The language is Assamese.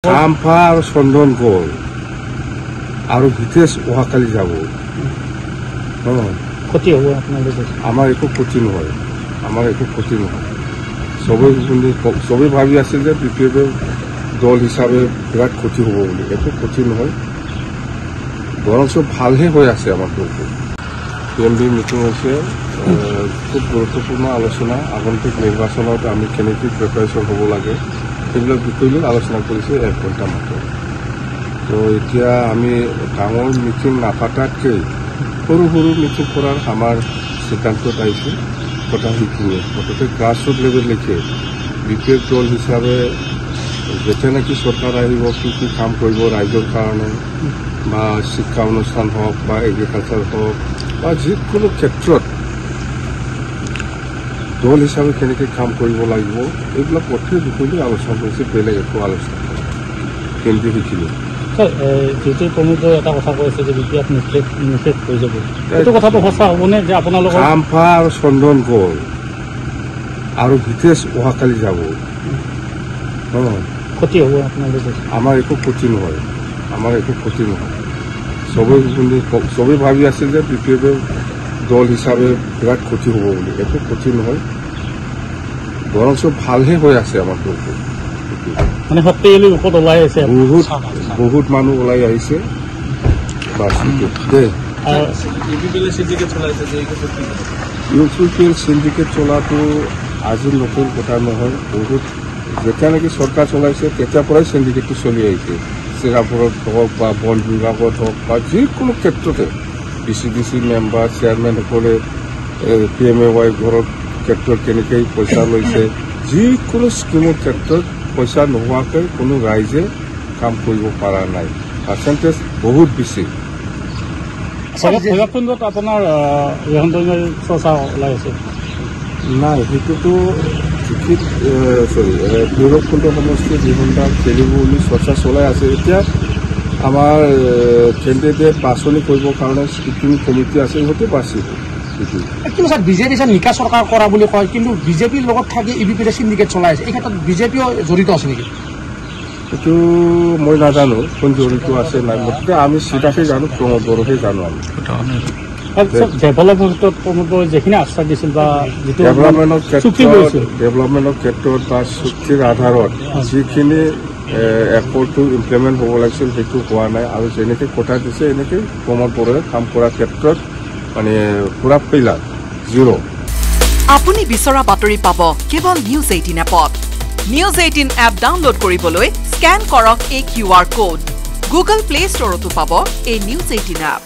চাম্পা আৰু চন্দন গ'ল আৰু হিতেশ অহাকালি যাব ক্ষতি হ'ব আপোনালোকে আমাৰ একো ক্ষতি নহয় চবেই ভাবি আছিল যে বিপিএফে দল হিচাপে বিৰাট ক্ষতি হ'ব বুলি একো ক্ষতি নহয় বৰঞ্চ ভালহে হৈ আছে আমাৰ দলটো PMB মিটিং হৈছে খুব গুৰুত্বপূৰ্ণ আলোচনা আগন্তুক নিৰ্বাচনত আমি কেনেকৈ প্ৰিপাৰেশ্যন হ'ব লাগে সেইবিলাক বিষয় লৈ আলোচনা কৰিছে 1 ঘণ্টা মাত্ৰ তো এতিয়া আমি ডাঙৰ মিটিং নাপাতাতকৈ সৰু সৰু মিটিং কৰাৰ আমাৰ সিদ্ধান্তত আহিছে কথা সেইখিনিয়ে মুঠতে গ্ৰাছৰুট লেভেললৈকে বিপিএফ দল হিচাপে যেতিয়া নেকি চৰকাৰ আহিব কি কাম কৰিব ৰাইজৰ কাৰণে বা শিক্ষা অনুষ্ঠান হওক বা এগ্ৰিকালচাৰ হওক বা যিকোনো ক্ষেত্ৰত দল হিচাপে কেনেকৈ কাম কৰিব লাগিব এইবিলাক প্ৰত্যেক বিষয়লৈ আলোচনা কৰিছে বেলেগ একো আলোচনা কিন্তু সেইখিনি যিটো প্ৰমোদে এটা কথা কৈছে যে বিপিএফ নিষেধ হৈ যাব এইটো কথাটো সঁচা হ'বনে যে আপোনালোকৰ চাম্পা আৰু চন্দন গ'ল আৰু হিতেশ অহাকালি যাব ক্ষতি হ'ব আপোনালোকে আমাৰ একো ক্ষতি নহয় চবেই ভাবি আছিল যে বিপিএফে দল হিচাপে বিৰাট ক্ষতি হ'ব বুলি একো ক্ষতি নহয় বৰঞ্চ ভালহে হৈ আছে আমাৰ দলটো মানে শক্তিশালী ৰূপত ওলাই আছে বহুত মানুহ ওলাই আহিছে ইউপিপিএল সিন্ডিকেট চলাটো আজি নতুন কথা নহয় বহুত যেতিয়া নেকি চৰকাৰ চলাইছে তেতিয়াৰ পৰাই সিন্ডিকেটটো চলি আহিছে চিৰাপুৰত হওক বা বন বিভাগত হওক বা যিকোনো ক্ষেত্ৰতে BCDC মেম্বাৰ চেয়াৰমেনসকলে PMAY ঘৰৰ ক্ষেত্ৰত কেনেকৈ পইচা লৈছে যিকোনো স্কিমৰ ক্ষেত্ৰত পইচা নোহোৱাকৈ কোনো ৰাইজে কাম কৰিব পৰা নাই পাৰ্চেণ্টেজ বহুত বেছি ভৈৰৱকুণ্ডত আপোনাৰ ৰেহনডঙৰ চৰ্চা ওলাই আছে নাই সেইটোতো ভৈৰৱকুণ্ড সমষ্টিৰ বিহুণ্ডা খেলিব বুলি চৰ্চা চলাই আছে এতিয়া আমাৰ কেণ্ডিডেট বাছনি কৰিবৰ কাৰণে স্ক্ৰুটিনি কমিটি আছে সিহঁতে বাচিব কিন্তু স্যাৰ বিজেপি নিকা চৰকাৰ কৰা বুলি কয় কিন্তু বিজেপিৰ লগত থাকি ইউপিপিএ সিন্ডিকেট চলাই আছে এই ক্ষেত্ৰত বিজেপিও জড়িত আছে নেকি এইটো মই নাজানো কোন জড়িত আছে নাই মুঠতে আমি চিধাকৈ জানো প্ৰমোদ বড়োহে জানো আমি ডেভেলপমেণ্টত প্ৰমোদে যিখিনি আশ্বাস দিছিল বা যিটো ডেভেলপমেণ্টৰ ক্ষেত্ৰত বা চুক্তিৰ আধাৰত যিখিনি এপৰ্টটো ইমপ্লিমেণ্ট হ'ব লাগিছিল সেইটো হোৱা নাই আৰু যেনেকৈ কথা দিছে এনেকৈ প্ৰমোদ বড়োৱে কাম কৰাৰ ক্ষেত্ৰত মানে পুৰা ফেইলাৰ 0 আপুনি বিচৰা বাতৰি পাব কেৱল নিউজ 18 এপত নিউজ 18 এপ ডাউনলোড কৰিবলৈ স্কেন কৰক এই QR কোড গুগল প্লে ষ্টৰতো পাব এই নিউজ 18 এপ